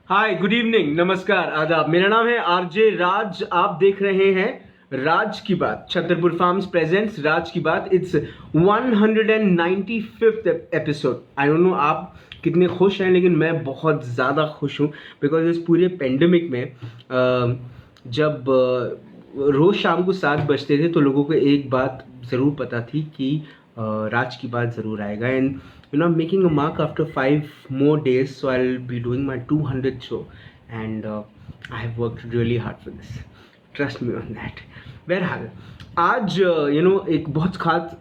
हाय, good evening, नमस्कार, आदाब। मेरा नाम है आरजे राज। आप देख रहे हैं राज की बात। छतरपुर फार्म्स प्रेजेंट्स राज की बात। It's 195th episode. I don't know आप कितने खुश हैं, लेकिन मैं बहुत ज़्यादा खुश हूँ बिकॉज इस पूरे पेंडेमिक में जब रोज़ शाम को 7 बजते थे तो लोगों को एक बात ज़रूर पता थी कि राज की बात ज़रूर आएगा। And I'm making a mark after 5 more days, so I'll be doing my 200th show, and I have worked really hard for this. Trust me on that. बहरहाल आज एक बहुत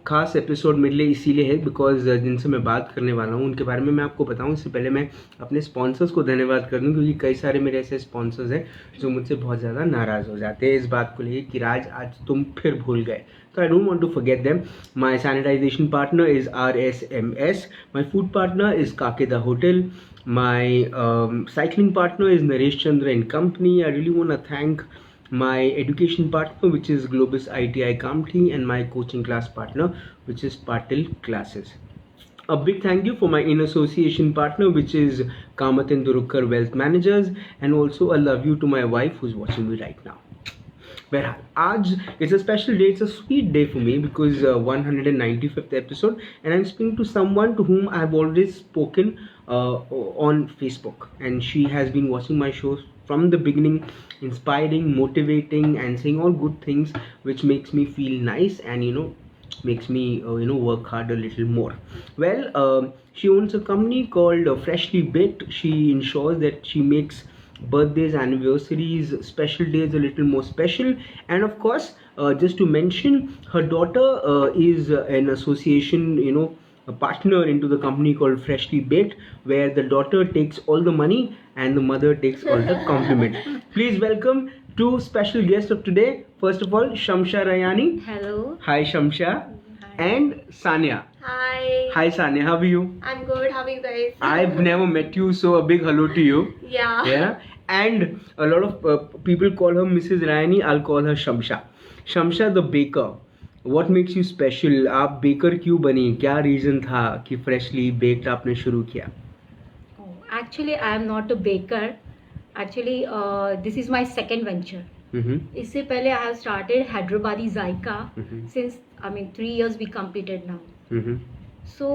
खास एपिसोड मेरे लिए इसीलिए है बिकॉज जिनसे मैं बात करने वाला हूँ उनके बारे में मैं आपको बताऊँ। इससे पहले मैं अपने स्पॉन्सर्स को धन्यवाद कर दूँ, क्योंकि कई सारे मेरे ऐसे स्पॉन्सर्स हैं जो मुझसे बहुत ज़्यादा नाराज़ हो जाते हैं इस बात को लेकर कि राज आज तुम फिर भूल गए। So I don't want to forget them. My sanitization partner is RSMS. My food partner is Kakeda Hotel. My cycling partner is Naresh Chandra and Company. I really want to thank my education partner, which is Globus ITI Company, and my coaching class partner, which is Patil Classes. A big thank you for my in association partner, which is Kamatin Durukkar Wealth Managers, and also a love you to my wife who's watching me right now. बहरहाल आज it's a special day, it's a sweet day for me because 195th episode and I am speaking to someone to whom I have already spoken on Facebook, and she has been watching my shows from the beginning, inspiring, motivating, and saying all good things which makes me feel nice and makes me work hard a little more. Well, she owns a company called Freshly Baked. She ensures that she makes birthdays, anniversaries, special days a little more special. And of course, just to mention, her daughter is an association, a partner into the company called Freshly Baked, where the daughter takes all the money and the mother takes all the compliment. Please welcome two special guests of today. First of all, Shamsha Rayani. Hello. Hi Shamsha. Hi. And Sania. Hi. Hi Sania, how are you? I'm good. How are you guys? I've never met you, so a big hello to you. Yeah. Yeah. And a lot of people call her Mrs. Rayani. I'll call her Shamsha. Shamsha the baker. What makes you special? आप baker क्यों बनी? क्या reason था कि freshly baked आपने शुरू किया? Oh, actually, I am not a baker. Actually, this is my second venture. इससे पहले I have started Hyderabadi Zaika since 3 years we completed now. So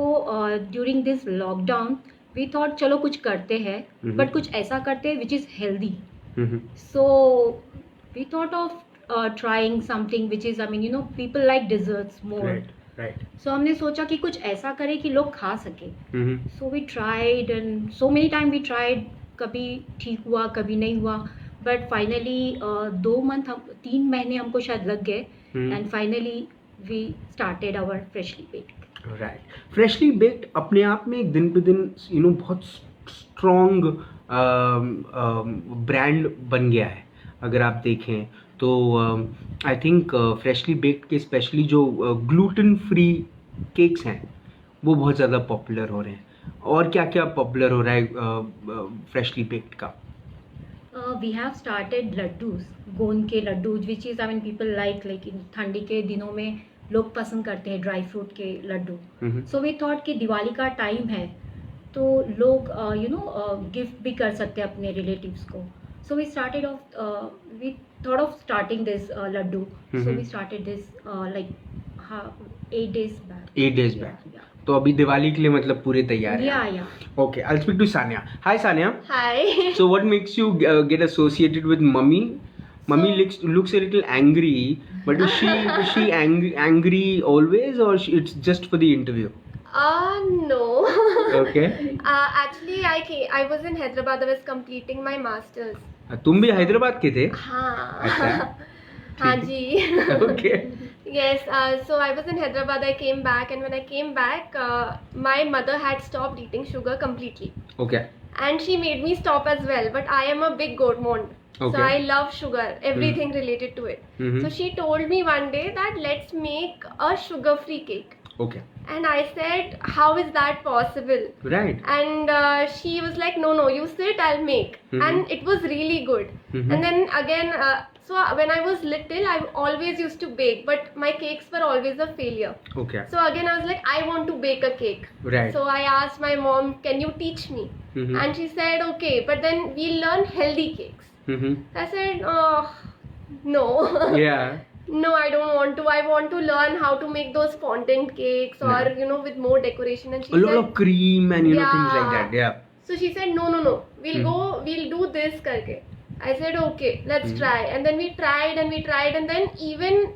during this lockdown, we thought चलो कुछ करते हैं, but कुछ ऐसा करते हैं which is healthy. So we thought of trying something which is people like desserts more. Right. So हमने सोचा कि कुछ ऐसा करें कि लोग खा सके. So we tried and so many time we tried. कभी ठीक हुआ, कभी नहीं हुआ, but finally 3 महीने हमको शायद लग गए and finally we started our Freshly Baked. Right. Freshly baked अपने आप में एक दिन पे दिन बहुत स्ट्रॉन्ग ब्रांड बन गया है अगर आप देखें तो। आई थिंक फ्रेशली बेक्ड के स्पेशली जो ग्लूटेन फ्री केक्स हैं वो बहुत ज़्यादा पॉपुलर हो रहे हैं। और क्या क्या पॉपुलर हो रहा है फ्रेशली बेक्ड का? We have started laddus, गोंद के Laddu, which is people like in ठंडी के दिनों में लोग पसंद करते हैं ड्राई फ्रूट के लड्डू. सो वी थॉट कि दिवाली का टाइम है तो लोग गिफ्ट भी कर सकते हैं अपने रिलेटिव्स को. So we started we thought of starting this laddoo. So we started this 8 days back. तो अभी दिवाली के लिए मतलब पूरे तैयार हैं? या. Okay, I'll speak to Sania. Hi Sania. Hi. So what makes you get associated with mummy? Mummy looks a little angry, but is she angry always, or it's just for the interview? No. Okay. Actually, I was in Hyderabad. I was completing my masters. तुम भी हैदराबाद के थे? हाँ. अच्छा. हाँ जी. Okay. Yes. So I was in Hyderabad. I came back, and when I came back, my mother had stopped eating sugar completely. Okay. And she made me stop as well. But I am a big gourmand. Okay. So I love sugar, everything related to it. So she told me one day that let's make a sugar-free cake. Okay. And I said, how is that possible? Right. And she was like, no, you sit, I'll make. And it was really good. And then again, So when I was little, I always used to bake, but my cakes were always a failure. Okay. So again, I was like, I want to bake a cake. Right. So I asked my mom, can you teach me? Mhm. And she said, okay, but then we'll learn healthy cakes. Mhm. I said, no. Yeah. No, I don't want to. I want to learn how to make those fondant cakes or, Yeah. you know, with more decoration. And she A lot said, of cream and things like Yeah. that. Yeah. so she said, no. We'll do this karke. I said, okay, let's try. And then we tried, and then even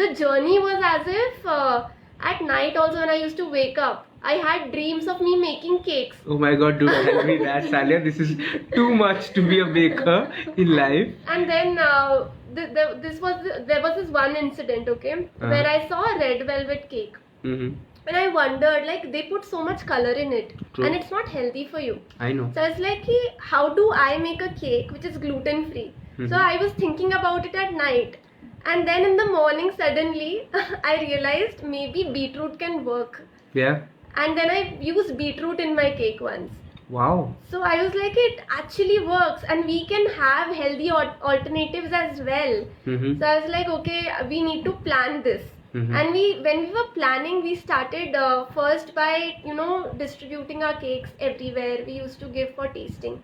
the journey was as if at night also when I used to wake up, I had dreams of me making cakes. Oh my God, do tell me that, Salia. This is too much to be a baker in life. And then there was this one incident, okay, where I saw a red velvet cake. Mm-hmm. And I wondered, like, they put so much color in it. True. And it's not healthy for you. I know. So I was like, how do I make a cake which is gluten free? So I was thinking about it at night. And then in the morning, suddenly, I realized maybe beetroot can work. Yeah. And then I used beetroot in my cake once. Wow. So I was like, it actually works. And we can have healthy alternatives as well. Mm-hmm. So I was like, okay, we need to plan this. Mhm. And when we were planning, we started first by, you know, distributing our cakes everywhere. We used to give for tasting.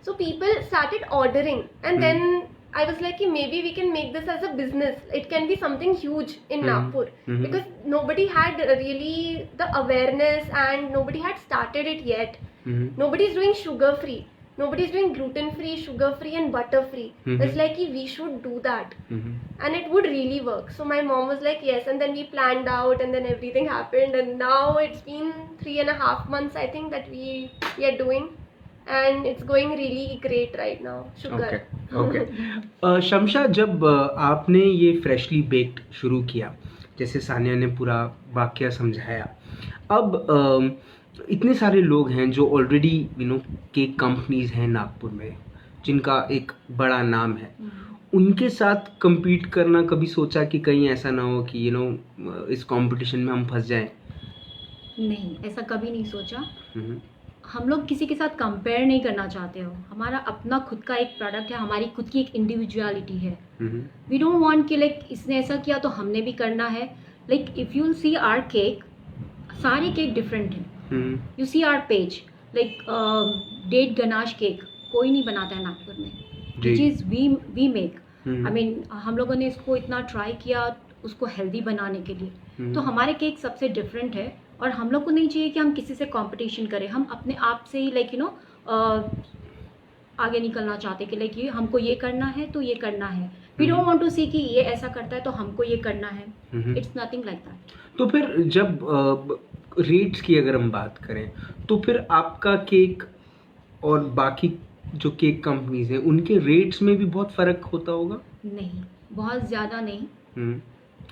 So people started ordering. And then I was like, maybe we can make this as a business. It can be something huge in Nagpur. Because nobody had really the awareness and nobody had started it yet. Nobody's doing sugar free. Nobody's doing gluten free, sugar free, and butter free. It's like, we should do that. And it would really work. So my mom was like, yes. And then we planned out, and then everything happened. And now it's been 3.5 months, I think, that we are doing. And it's going really great right now. Sugar. Okay. Shamshad, जब आपने ये freshly baked शुरू किया, जैसे सानिया ने पूरा वाक्य समझाया, अब इतने सारे लोग हैं जो ऑलरेडी केक कंपनीज हैं नागपुर में जिनका एक बड़ा नाम है, उनके साथ compete करना कभी सोचा कि कहीं ऐसा ना हो कि इस कंपटीशन में हम फंस जाएं? नहीं, ऐसा कभी नहीं सोचा. हम लोग किसी के साथ कंपेयर नहीं करना चाहते हो. हमारा अपना खुद का एक प्रोडक्ट है, हमारी खुद की एक इंडिविजुअलिटी है. वी डोंट वांट कि लाइक इसने ऐसा किया तो हमने भी करना है. Like if you see our cake, सारे केक डिफरेंट हैं. You see our page, like date ganache cake कोई नहीं बनाता है नागपुर में, which is we make. I mean हम लोगों ने इसको इतना ट्राई किया उसको हेल्दी बनाने के लिए. तो हमारे केक सबसे डिफरेंट है और हम लोग को नहीं चाहिए कि हम किसी से कंपटीशन करें. हम अपने आप से ही लाइक आगे निकलना चाहते कि लाइक हमको ये करना है तो ये करना है. वी डोंट वांट टू सी कि ये ऐसा करता है तो हमको ये करना है. It's nothing like that. तो फिर जब रेट्स की अगर हम बात करें तो फिर आपका केक और बाकी जो केक कंपनीज हैं उनके रेट्स में भी बहुत फ़र्क होता होगा? नहीं, बहुत ज़्यादा नहीं.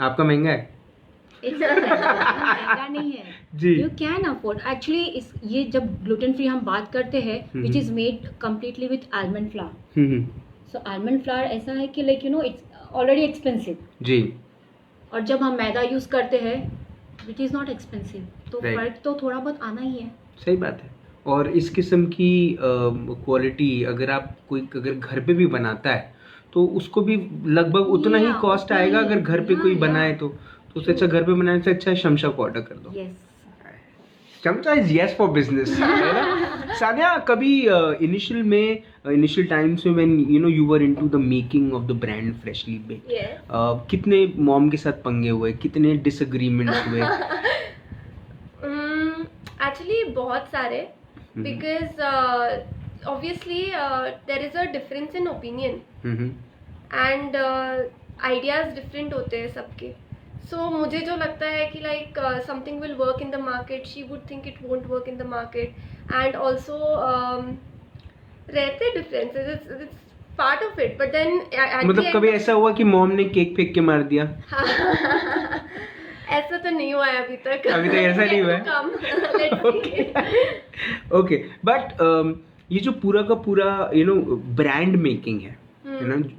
आपका महंगा है? महंगा नहीं है जी. You can afford. एक्चुअली ये जब ग्लूटेन फ्री हम बात करते हैं which is made completely with almond flour. So almond flour ऐसा है कि लाइक इट्स ऑलरेडी एक्सपेंसिव जी. और जब हम मैदा यूज़ करते हैं विच इज़ नॉट एक्सपेंसिव, तो फर्क तो थोड़ा बहुत आना ही है. सही बात है. और इस किस्म की क्वालिटी अगर घर पे भी बनाता है तो उसको भी लगभग उतना ही कॉस्ट आएगा. अगर घर पे कोई बनाए तो उससे अच्छा घर पे बनाने से अच्छा शमशा को ऑर्डर कर दो. Shamsha is yes for business. Sania, कभी इनिशियल टाइम्स में when you were into the making of the brand freshly baked, कितने मॉम के साथ पंगे हुए, कितने डिसएग्रीमेंट्स हुए? एक्चुअली बहुत सारे. because obviously there is a difference in opinion and ideas different होते हैं सबके. So मुझे जो लगता है कि like something will work in the market, she would think it won't work in the market. And also रहते differences, it's part of it. But then मतलब कभी ऐसा हुआ कि मॉम ने केक फेंक के मार दिया? ऐसा तो नहीं हुआ है अभी तक. अभी तक ऐसा नहीं हुआ है. ओके, बट ये जो पूरा का पूरा ब्रांड मेकिंग है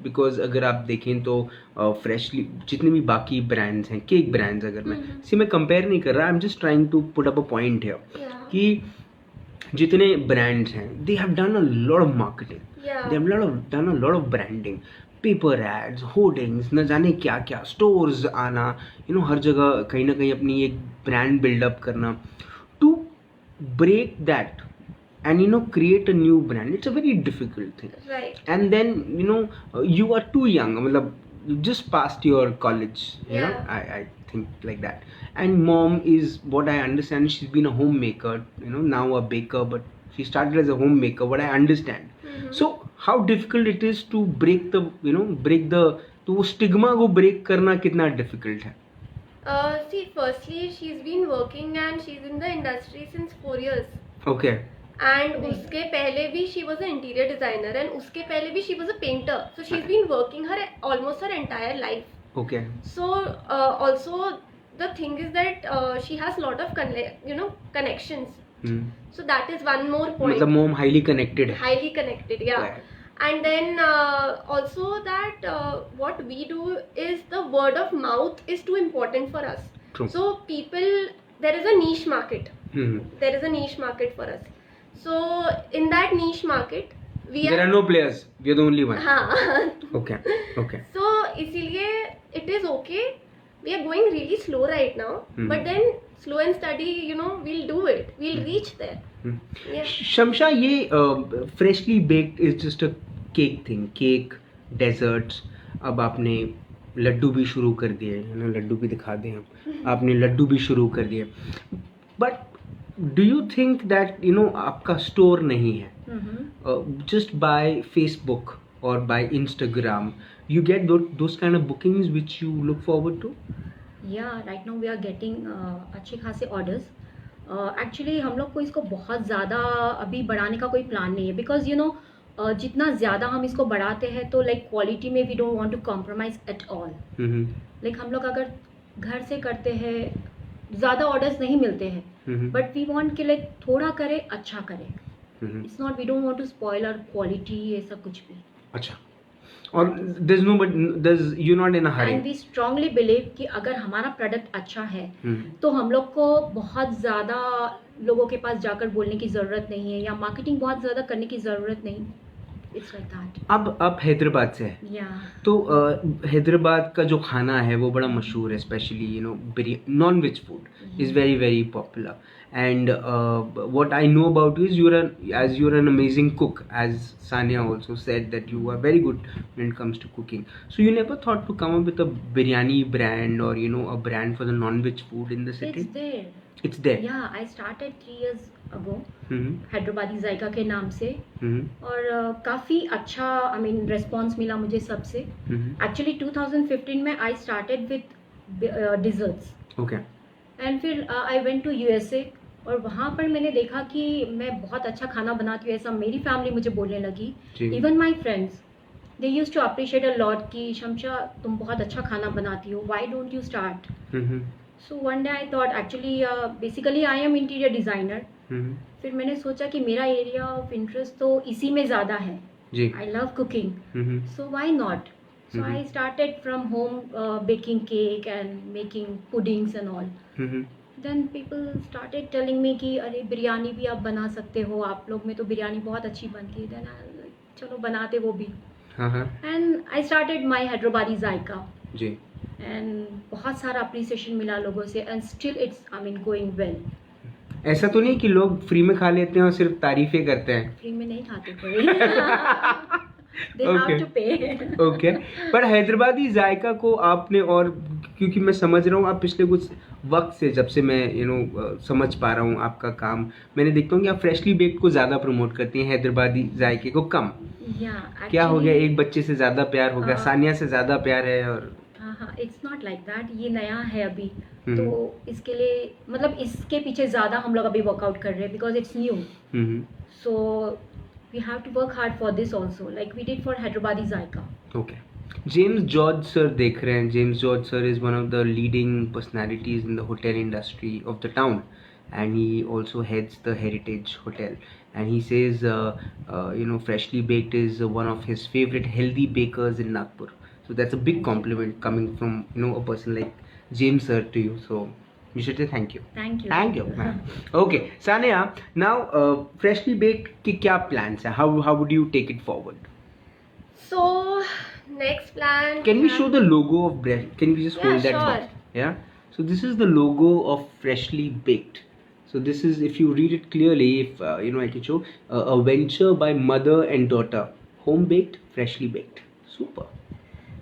बिकॉज अगर आप देखें तो फ्रेशली जितने भी बाकी ब्रांड्स हैं, केक ब्रांड्स, अगर मैं कंपेयर नहीं कर रहा, I am just trying to put up a point here कि जितने ब्रांड्स हैं they have done a lot of marketing, they have done a lot of branding. Paper ads, hoardings, न जाने क्या क्या, स्टोर्स आना, हर जगह कहीं ना कहीं अपनी एक ब्रांड बिल्डअप करना, to break that and create a new brand, it's a very difficult thing. Right. And then you are too young, matlab, you just passed your college, I think like that. And mom is, what I understand, she's been a homemaker, now a baker, but she started as a homemaker, what I understand. So how difficult it is to break the तो वो stigma को break करना कितना difficult है? See, firstly, she's been working and she's in the industry since 4 years. Okay. And उसके पहले भी she was an interior designer, and उसके पहले भी she was a painter. So she's been working almost her entire life. Okay. So also the thing is that she has lot of connections. So that is one more point. मतलब mom highly connected है. Highly connected, yeah. Right. And then also that what we do is the word of mouth is too important for us. True. So people, there is a niche market. There is a niche market for us. So in that niche market there are no players, we are the only one. हाँ. Okay. So इसीलिए it is okay. We are going really slow right now, but then slow and steady, we'll do it. We'll reach there. Yeah. Shamsha, ये freshly baked is just a cake thing, cake, desserts. अब आपने लड्डू भी शुरू कर दिए, लड्डू भी दिखा दें हम, आपने लड्डू भी शुरू कर दिए. But do you think that आपका स्टोर नहीं है, जस्ट बाय फेसबुक और by Instagram you get those kind of bookings which you look forward to? Yeah, right now we are getting अच्छे खासे orders. Actually हम लोग को इसको बहुत ज़्यादा अभी बढ़ाने का कोई प्लान नहीं है, बिकॉज जितना ज़्यादा हम इसको बढ़ाते हैं तो लाइक क्वालिटी में we don't want to compromise at all. Like हम लोग अगर घर से करते हैं ज़्यादा ऑर्डर्स नहीं मिलते हैं, बट वी वांट कि लाइक थोड़ा करें, अच्छा करें. It's not, we don't want to spoil our quality, ऐसा कुछ भी. अच्छा. और you're not in a hurry. And we strongly believe कि अगर हमारा प्रोडक्ट अच्छा है तो हम लोग को बहुत ज़्यादा लोगों के पास जाकर बोलने की ज़रूरत नहीं है, या मार्केटिंग बहुत ज़्यादा करने की ज़रूरत नहीं. It's like that. अब आप हैदराबाद से हैं. Yeah. तो हैदराबाद का जो खाना है वो बड़ा मशहूर है, specially non veg food is very very popular. And what I know about you is you're an amazing cook, as Sania also said that you are very good when it comes to cooking. So you never thought to come up with a biryani brand or a brand for the non-veg food in the city? It's there. Yeah, I started 3 years ago. Hyderabadi जायका के नाम से. और काफ़ी अच्छा response मिला मुझे सबसे. Actually 2015 में I started with desserts. Okay. And फिर आई वेंट टू USA, और वहाँ पर मैंने देखा कि मैं बहुत अच्छा खाना बनाती हूँ, ऐसा मेरी फैमिली मुझे बोलने लगी. Even my friends, they used to appreciate a lot कि शमशा तुम बहुत अच्छा खाना बनाती हो, why don't you start. So one day I thought, actually basically I am interior designer. फिर मैंने सोचा कि मेरा एरिया ऑफ इंटरेस्ट तो इसी में ज़्यादा है. आई love cooking, so why not. So I started from home baking cake and making puddings and all. Then people started telling me कि अरे बिरयानी भी आप बना सकते हो, आप लोग में तो बिरयानी बहुत अच्छी बनती है. Then I was like, चलो बनाते वो भी. And I started my Hyderabadi JICA. Ji. And बहुत सारा appreciation मिला लोगों से, and still it's going well. ऐसा तो नहीं कि लोग फ्री में खा लेते हैं और सिर्फ तारीफें करते हैं? फ्री में नहीं खाते कोई. They have to pay. Okay. पर हैदराबादी जायका को आपने, और क्योंकि मैं समझ रहा हूँ आप पिछले कुछ वक्त से, जब से मैं समझ पा रहा हूँ आपका काम, मैंने देखता हूँ कि आप फ्रेशली बेक्ड को ज़्यादा प्रमोट करती हैं, हैदराबादी जायके को कम. क्या हो गया, एक बच्चे से ज़्यादा प्यार हो गया, सानिया से ज़्यादा प्यार है? और हाँ, इट्स नॉट लाइक दैट. ये नया है अभी, तो इसके लिए मतलब इसके पीछे ज़्यादा हम लोग अभी वर्कआउट कर रहे हैं, because it's new. So we have to work hard for this also, like we did for Hyderabadi Zaika. Okay. James George sir देख रहे हैं. James George sir is one of the leading personalities in the hotel industry of the town, and he also heads the Heritage Hotel. And he says, freshly baked is one of his favorite healthy bakers in Nagpur. So that's a big compliment coming from a person like James sir to you. So you should say thank you. Thank you. Thank you, ma'am. Okay, Sania, now freshly baked के क्या plans है? How would you take it forward? So next plan. Can we show the logo of bread? Can we just Yeah, hold that sure. box? Yeah. So this is the logo of Freshly Baked. So this is, if you read it clearly, if I can show a venture by mother and daughter, home baked, freshly baked. Super.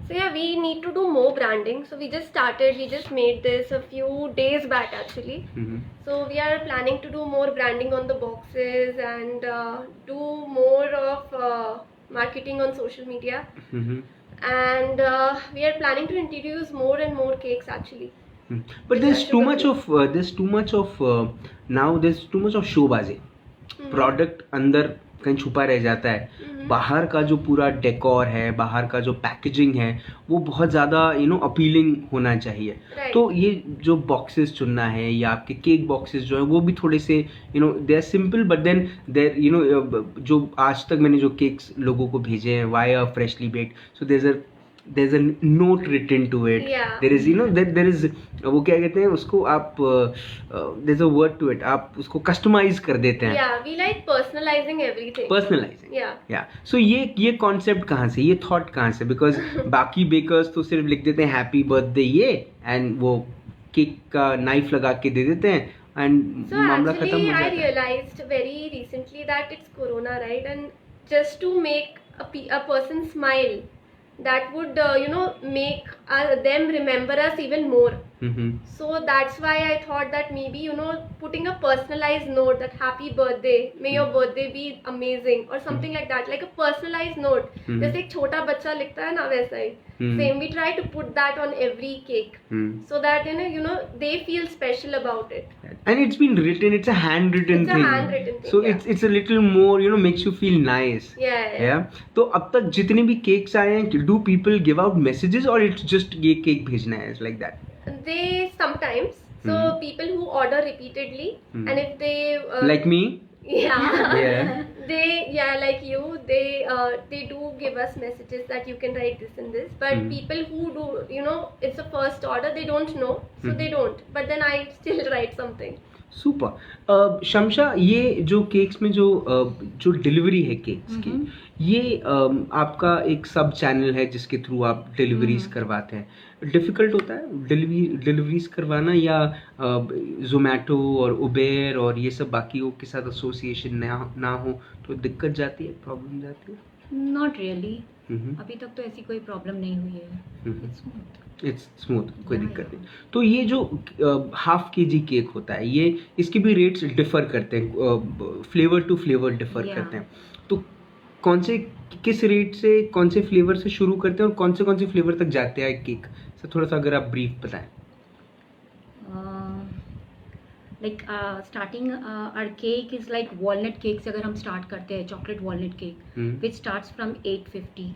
So yeah, we need to do more branding. So we just started. We just made this a few days back actually. Mm-hmm. So we are planning to do more branding on the boxes and do more of marketing on social media. Mm-hmm. And we are planning to introduce more and more cakes actually. But there's too much of now there's too much of showbazi. Product अंदर कहीं छुपा रह जाता है, बाहर का जो पूरा डेकोर है, बाहर का जो पैकेजिंग है, वो बहुत ज़्यादा अपीलिंग होना चाहिए. Right. तो ये जो बॉक्सेस चुनना है या आपके केक बॉक्सेस जो है वो भी थोड़े से they are simple but then there जो आज तक मैंने जो केक्स लोगों को भेजे हैं via freshly baked, so there's a note written to it. Yeah. There is there is वो क्या कहते हैं उसको, आप there's a word to it, आप उसको customize कर देते हैं. Yeah, we like personalizing everything. Personalizing. Yeah. So ये concept कहाँ से, ये thought कहाँ से? Because बाकी bakers तो सिर्फ लिख देते हैं हैप्पी बर्थडे ये, and वो केक का नाइफ लगा के दे देते हैं and So मामला खत्म actually, हो I जाता है. realized very recently that it's Corona, right? And just to make a person smile, that would make them remember us even more. Mm-hmm. So that's why I thought that maybe putting a personalized note that happy birthday, may your birthday be amazing or something like that, like a personalized note. जैसे एक छोटा बच्चा लिखता है ना वैसा ही. Same, we try to put that on every cake so that they feel special about it. And it's been written, it's a handwritten It's a thing. handwritten thing, So yeah. it's a little more makes you feel nice. Yeah. तो अब तक जितने भी cakes आए हैं, do people give out messages or it's just ये cake भेजना है, it's like that? They sometimes, so people who order repeatedly, and if they Like me? yeah, Yeah. like you, they do give us messages that you can write this and this, but people who do it's a first order, they don't know, so they don't, but then I still write something. Super. Shamsha, ये जो cakes में जो delivery है cakes की, ये आपका एक सब चैनल है जिसके थ्रू आप डिलीवरीज करवाते हैं. डिफ़िकल्ट होता है डिलीवरीज करवाना, या जोमेटो और उबेर और ये सब बाकियों के साथ एसोसिएशन ना हो तो दिक्कत जाती है, प्रॉब्लम जाती है? Not really. अभी तक तो ऐसी कोई प्रॉब्लम नहीं हुई है. इट्स स्मूथ, कोई दिक्कत नहीं. तो ये जो हाफ केजी केक होता है, ये इसके भी रेट्स डिफर करते हैं, फ्लेवर टू फ्लेवर डिफर करते हैं. तो किस रेट से कौन से फ्लेवर से शुरू करते हैं और कौन से फ्लेवर तक जाते हैं केक? सर थोड़ा सा अगर आप ब्रीफ बताएं. Like starting our cake is like walnut cake से अगर हम स्टार्ट करते हैं, chocolate walnut cake which starts from 850.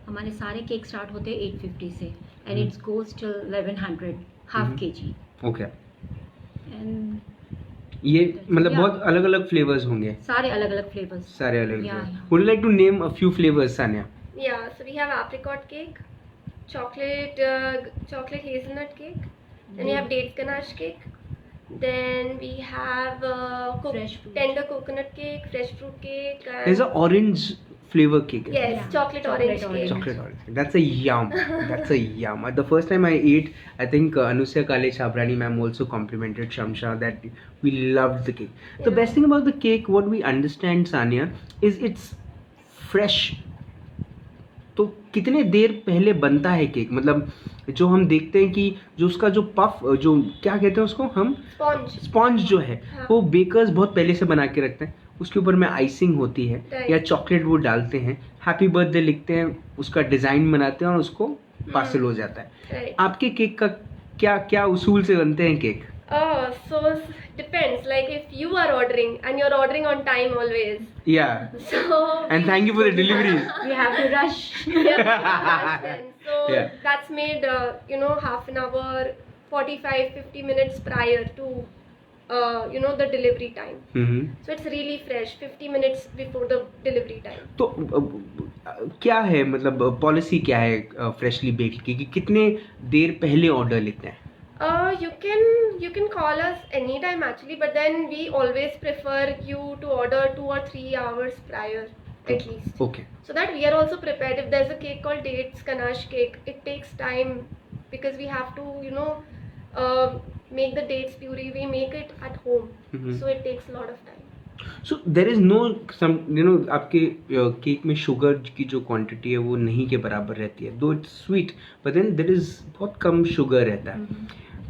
हमारे सारे केक स्टार्ट होते हैं 850 से and it's goes till 1100 half KG. Okay. And ये मतलब बहुत अलग अलग फ्लेवर्स होंगे, सारे अलग अलग फ्लेवर्स. सारे अलग. Yeah. Would you like to name a few flavours, Sania? Yeah, so we have apricot cake, chocolate hazelnut cake, then we have date ganache cake, then we have Fresh fruit. tender coconut cake, fresh fruit cake, and There's a orange flavor cake. yes, Yeah. chocolate orange cake. Chocolate orange. That's a yum. That's a yum. The first time I ate, I think Anusya Kale Chabrani ma'am also complimented Shamsha that we loved the cake. The Yeah. best thing about the cake, what we understand, Sania, is it's fresh. तो कितने देर पहले बनता है cake? मतलब जो हम देखते हैं कि जो उसका जो पफ, जो क्या कहते हैं उसको हम, स्पॉन्ज जो है, हाँ. वो बेकर्स बहुत पहले से बना के रखते हैं. उसके ऊपर में आइसिंग होती है Right. या चॉकलेट वो डालते हैं, हैप्पी बर्थडे लिखते हैं, उसका डिजाइन बनाते हैं और उसको पार्सल हो जाता है. Right. आपके केक का क्या उसूल से बनते हैं cake? So depends. Like if you are ordering and you're ordering on time always. Yeah. So And thank you for the delivery. We have to rush. So Yeah. that's made half an hour, 45-50 minutes prior to the delivery time. So it's really fresh, 50 minutes before the delivery time. तो क्या है, मतलब policy क्या है freshly baked की, कि कितने देर पहले ऑर्डर लेते हैं? You can call us anytime actually, but then we always prefer you to order 2 or 3 hours prior. at least. Okay. So that we are also prepared. If there's a cake called dates ganache cake, it takes time because we have to, make the dates puree. We make it at home, Mhm. so it takes a lot of time. So there is no some आपके cake में sugar की जो quantity है वो नहीं के बराबर रहती है, though it's sweet but then there is बहुत कम शुगर रहता है.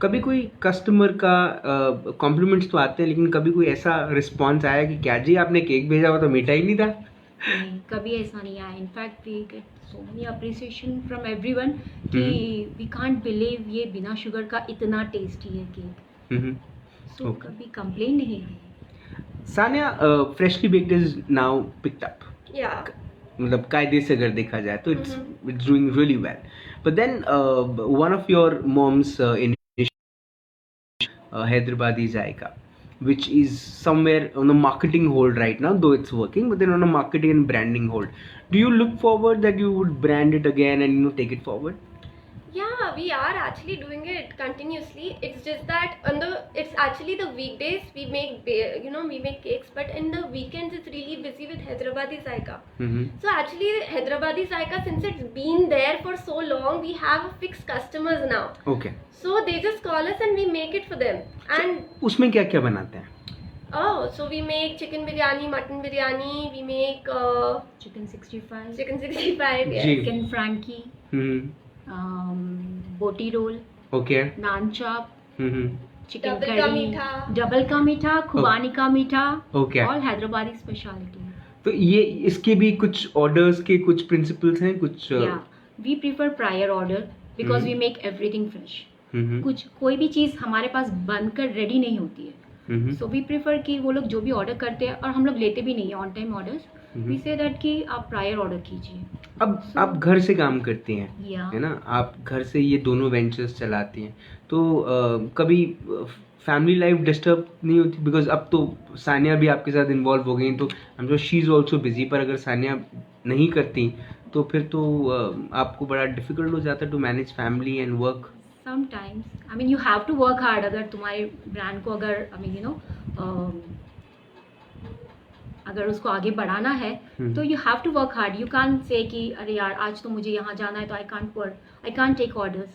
कभी कोई कस्टमर का कॉम्प्लीमेंट्स तो आते हैं, लेकिन कभी कोई ऐसा रिस्पॉन्स आया कि क्या जी आपने केक भेजा हुआ तो मीठा ही नहीं था? नहीं, कभी ऐसा नहीं आया. In fact we get so many appreciation from everyone कि वी कांट बिलीव ये बिना शुगर का इतना टेस्टी है केक. So Okay. कभी कंप्लेन नहीं आई. Sania, freshly baked is now picked up. Yeah. मतलब कायदे से अगर देखा जाए तो it's doing really well. But then one of your moms in Hyderabadi Zaika, which is somewhere on a marketing hold right now, though it's working, but then on a marketing and branding hold. Do you look forward that you would brand it again and take it forward? Yeah, we are actually doing it continuously. It's just that it's actually the weekdays we make we make cakes, but in the weekends it's really busy with Hyderabadi Zaika. So actually Hyderabadi Zaika, since it's been there for so long, we have fixed customers now. Okay. So they just call us and we make it for them. And उसमें क्या क्या बनाते हैं? so we make chicken biryani, mutton biryani, we make chicken 65, chicken 65, yes. जी. Chicken frankie, boti roll, Okay. Naan chaap, chicken Double का करी, मीठा. Double का मीठा, खुबानी का मीठा, Okay. All Hyderabadi speciality. तो ये इसके भी कुछ ऑर्डर्स के कुछ प्रिंसिपल्स हैं, कुछ या we prefer prior order because we make everything fresh. कुछ कोई भी चीज़ हमारे पास बनकर रेडी नहीं होती है. सो वी प्रीफर कि वो लोग जो भी ऑर्डर करते हैं, और हम लोग लेते भी नहीं है on time orders. We say that कि आप प्रायर ऑर्डर कीजिए. अब आप घर से काम करती हैं, या है ना, आप घर से ये दोनों वेंचर्स चलाती हैं, तो कभी फैमिली लाइफ डिस्टर्ब नहीं होती? बिकॉज अब तो सानिया भी आपके साथ इन्वॉल्व हो गई, तो I am sure she is also busy. पर अगर सानिया नहीं करती तो फिर तो आपको बड़ा डिफिकल्ट हो जाता है to manage family and work. Sometimes I mean you have to work hard. अगर तुम्हारे ब्रांड को अगर आई मीन अगर उसको आगे बढ़ाना है तो you have to work hard. You can't say कि अरे यार आज तो मुझे यहाँ जाना है तो I can't take orders.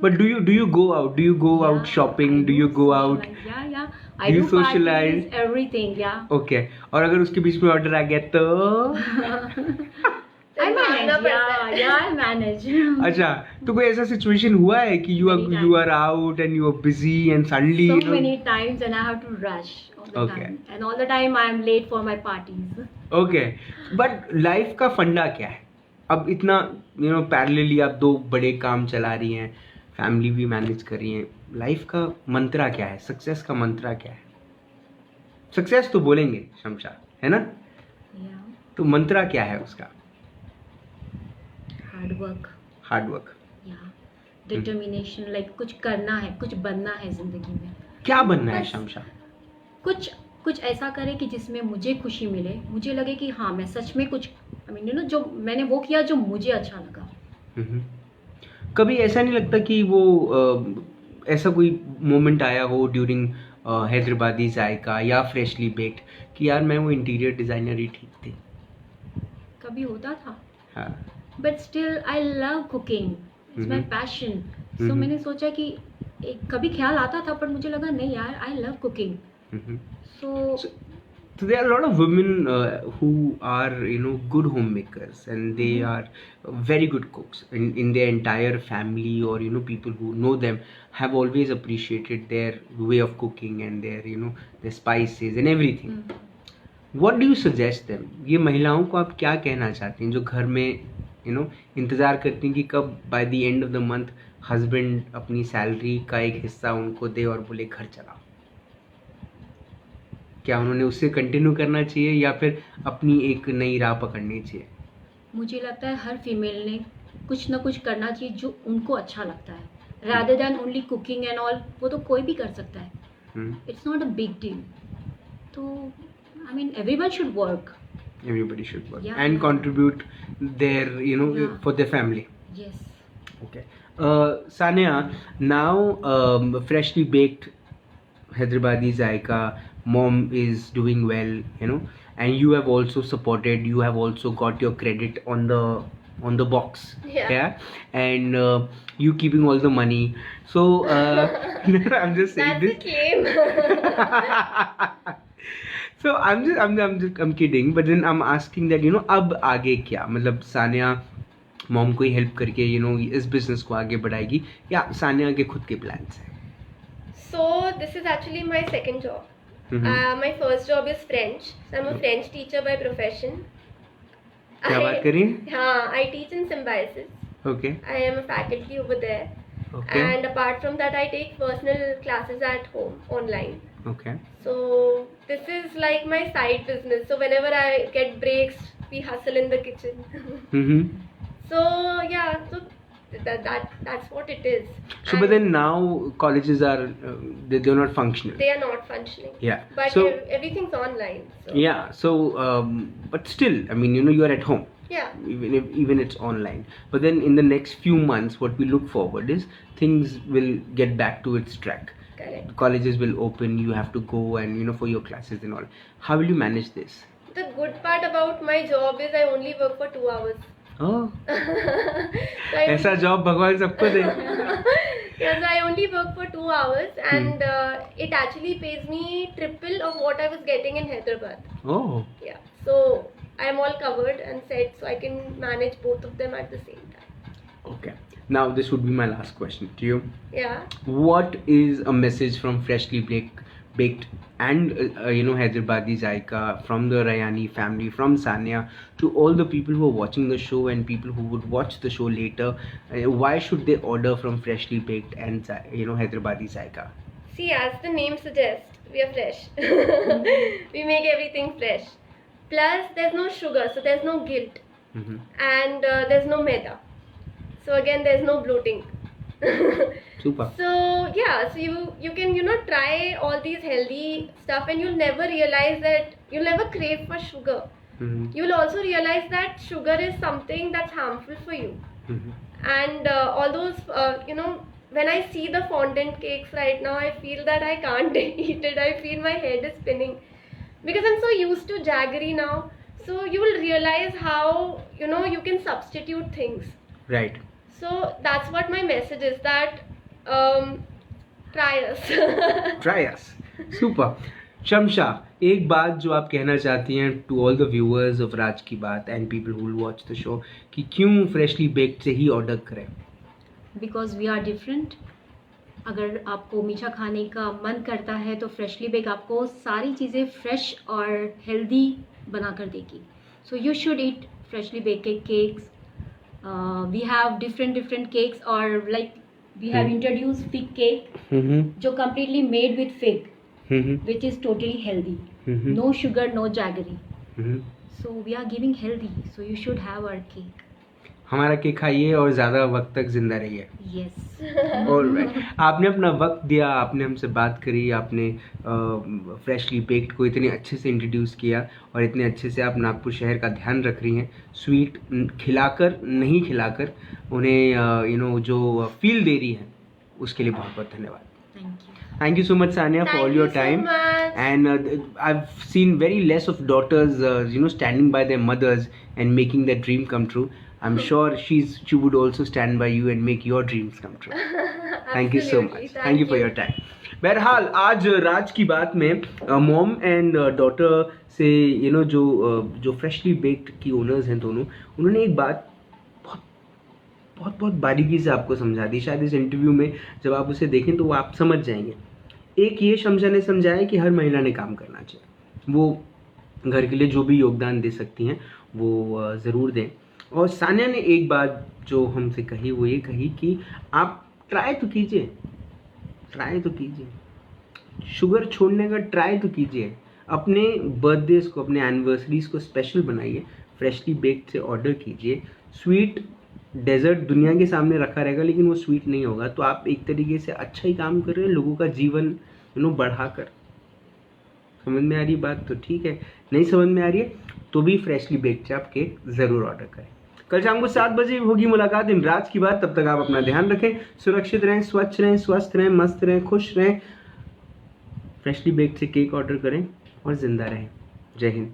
But do you go out? Do you go out shopping? Do you go out? Yeah. Do I you do socialize? parties, everything. Yeah. Okay. और अगर उसके बीच में ऑर्डर आ गया तो I manage. मानना पड़ता है. Yeah, I manage. अच्छा, तो कोई ऐसा सिचुएशन हुआ है कि you Many are out and you are busy and suddenly So many times, and I have to rush all the Okay. time, and all the time I am late for my parties. Okay. But life का फंडा क्या है? अब इतना parallelly आप दो बड़े काम चला रही हैं, फैमिली भी मैनेज कर रही हैं, लाइफ का मंत्रा क्या है? सक्सेस का मंत्रा क्या है? सक्सेस तो बोलेंगे शमशा, है ना, Yeah. तो मंत्रा क्या है उसका? Hard work. Hard work. Yeah. Determination. Like कुछ करना है, कुछ बनना है जिंदगी में. क्या बनना है बस शमशा? कुछ ऐसा करे कि जिसमें मुझे खुशी मिले, मुझे लगे कि हाँ मैं सच में कुछ आई मीन जो मैंने वो किया जो मुझे अच्छा लगा. कभी ऐसा नहीं लगता कि वो ऐसा कोई मोमेंट आया हो ड्यूरिंग हैदराबादी जायका या फ्रेशली बेक्ड कि यार मैं वो इंटीरियर डिज़ाइनर ही ठीक थी? कभी होता था, हाँ. But still I love cooking. It's my passion. So मैंने सोचा कि कभी ख्याल आता था, पर मुझे लगा नहीं यार, आई love cooking. So So there are a lot of women who are good homemakers and they are very good cooks in their entire family, or people who know them have always appreciated their way of cooking and their their spices and everything. What do you suggest them? ये महिलाओं को आप क्या कहना चाहते हैं जो घर में इंतज़ार करती हैं कि कब by the end of the month husband अपनी सैलरी का एक हिस्सा उनको दे और बोले घर चलाओ? क्या उन्होंने उससे कंटिन्यू करना चाहिए या फिर अपनी एक नई राह पकड़नी चाहिए? मुझे लगता है हर फीमेल ने कुछ ना कुछ करना चाहिए जो उनको अच्छा लगता है, rather than only cooking and all. वो तो कोई भी कर सकता है. It's not a big deal. तो I mean everyone should work. Everybody should work Yeah. and contribute their Yeah. for their family. Yes. Okay. Sania, now freshly baked Hyderabadi Zaika, mom is doing well, and you have also supported, you have also got your credit on the box. Yeah. And you keeping all the money, so I'm just saying That's a this. claim. So I'm kidding, but then I'm asking that, you know, अब आगे क्या, मतलब Sania mom को ही help करके, you know, इस business को आगे बढ़ाएगी, या सानिया के खुद के प्लान्स हैं? So this is actually my second job. Hmm. My first job is French. So I'm a French teacher by profession. क्या बात करिए? हाँ, I teach in Symbiosis. Okay. I am a faculty over there. Okay. And apart from that, I take personal classes at home, online. Okay. So this is like my side business. So whenever I get breaks, we hustle in the kitchen. Mm-hmm. So yeah, so that's what it is. So, but then now colleges are they're not functional. They are not functioning. Yeah. But So everything's online. So. yeah. So but still, I mean, you know, you are at home. Yeah. Even it's online. But then in the next few months, what we look forward is things will get back to its track. Correct. Colleges will open. You have to go and, you know, for your classes and all. How will you manage this? The good part about my job is I only work for 2 hours. Oh. So I ऐसा job भगवान सबको दे. yes, I only work for 2 hours, and it actually pays me triple of what I was getting in Hyderabad. Oh. Yeah, so I am all covered and set, so I can manage both of them at the same time. Okay. Now this would be my last question to you. Yeah. What is a message from Freshly Baked and you know, Hyderabadi Zaika, from the Rayani family, from Sania, to all the people who are watching the show and people who would watch the show later? Why should they order from Freshly Baked and, you know, Hyderabadi Zaika? See, as the name suggests, we are fresh. We make everything fresh. Plus, there's no sugar, so there's no guilt. Mm-hmm. And there's no maida. So again, there's no bloating. Super. So yeah, so you can, you know, try all these healthy stuff, and you'll never realize that you'll never crave for sugar. Mm-hmm. You'll also realize that sugar is something that's harmful for you. Mm-hmm. And all those, you know, when I see the fondant cakes right now, I feel that I can't eat it. I feel my head is spinning because I'm so used to jaggery now. So you will realize how, you know, you can substitute things. Right. So that's what my message is, that try us. Try us. Super. Shamshad, एक बात जो आप कहना चाहती हैं to all the viewers of Raaz ki Baat and people who will watch the show, कि क्यों freshly baked से ही ऑर्डर करें? Because we are different. अगर आपको मीठा खाने का मन करता है तो फ्रेशली बेक आपको सारी चीज़ें फ्रेश और हेल्दी बना कर देगी. So you should eat freshly baked cakes. We have different cakes, और like we have introduce fig cake जो completely made with fig, which is totally healthy. No sugar, no jaggery. So we are giving healthy, so you should have our cake. हमारा cake खाइए और ज़्यादा वक्त तक जिंदा रहिए. Yes. ऑलराइट. आपने अपना वक्त दिया, आपने हमसे बात करी, आपने फ्रेशली बेक्ड को इतने अच्छे से इंट्रोड्यूस किया और इतने अच्छे से आप नागपुर शहर का ध्यान रख रही हैं, स्वीट खिलाकर नहीं खिलाकर उन्हें यू नो जो फील दे रही हैं, उसके लिए बहुत बहुत धन्यवाद. Thank you. Thank you so much, Sania, for all your time. Thank you so much. And I've seen very less of daughters, you know, standing by their mothers and making their dream come true. I'm sure she would also stand by you and make your dreams come true. Thank you so Absolutely. much. Thank you for your time. बहरहाल आज राज की बात में mom and daughter से, you know, जो freshly baked की owners हैं दोनों, उन्होंने एक बात बहुत बारीकी से आपको समझा दी. शायद इस इंटरव्यू में जब आप उसे देखें तो वो आप समझ जाएंगे. एक ये शमशा ने समझाया कि हर महिला ने काम करना चाहिए, वो घर के लिए जो भी योगदान दे सकती हैं वो ज़रूर दें. और सानिया ने एक बात जो हमसे कही वो ये कही कि आप ट्राई तो कीजिए, शुगर छोड़ने का ट्राई तो कीजिए, अपने बर्थडेज़ को, अपने एनिवर्सरीज़ को स्पेशल बनाइए, फ्रेशली बेक्ड से ऑर्डर कीजिए. स्वीट डेजर्ट दुनिया के सामने रखा रहेगा लेकिन वो स्वीट नहीं होगा. तो आप एक तरीके से अच्छा ही काम कर रहे हैं, लोगों का जीवन, यू नो, बढ़ाकर. समझ में आ रही बात? तो ठीक है. नहीं समझ में आ रही है तो भी फ्रेशली बेक्ड से आप केक ज़रूर ऑर्डर करें. कल शाम को 7 बजे होगी मुलाकात इन राज की बात. तब तक आप अपना ध्यान रखें, सुरक्षित रहें, स्वच्छ रहें, स्वस्थ रहें, मस्त रहें, खुश रहें. फ्रेशली बेक्ड से केक ऑर्डर करें और ज़िंदा रहें. जय हिंद.